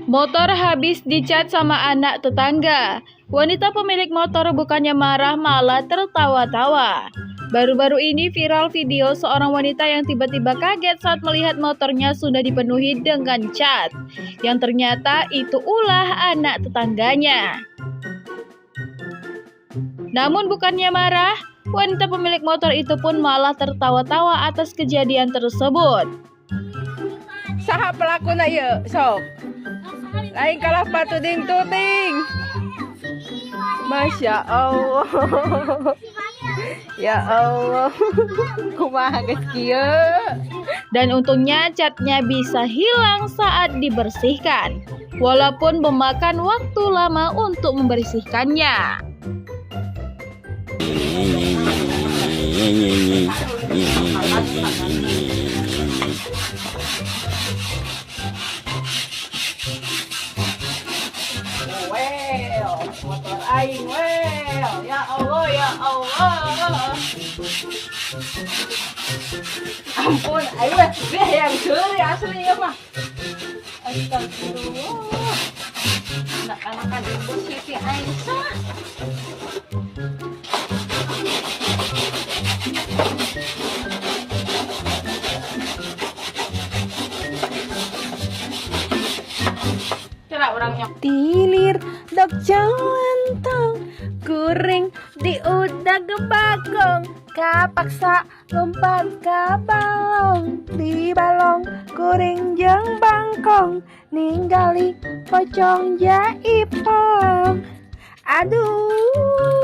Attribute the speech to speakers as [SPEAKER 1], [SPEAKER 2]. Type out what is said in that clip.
[SPEAKER 1] Motor habis dicat sama anak tetangga. Wanita pemilik motor bukannya marah, malah tertawa-tawa. Baru-baru ini viral video seorang wanita yang tiba-tiba kaget saat melihat motornya sudah dipenuhi dengan cat, yang ternyata itu ulah anak tetangganya. Namun bukannya marah, wanita pemilik motor itu pun malah tertawa-tawa atas kejadian tersebut.
[SPEAKER 2] Saha pelakuna ieu sok. Lain kalah patuding tuting. Masya Allah. Ya Allah. Kumaha geus kieu.
[SPEAKER 1] Dan untungnya catnya bisa hilang saat dibersihkan, walaupun memakan waktu lama untuk membersihkannya.
[SPEAKER 2] Motor aing wel. Ya Allah, ya Allah. Ampun, aing mah beh yang geuri asli ya mah. Astagfirullah. Anak-anakan Ibu Siti Aisyah. Tilir dok jawantang kuring diudag bagong kapaksa lompat ka balong di balong kuring jeung bangkong ningali pocong jaipong aduh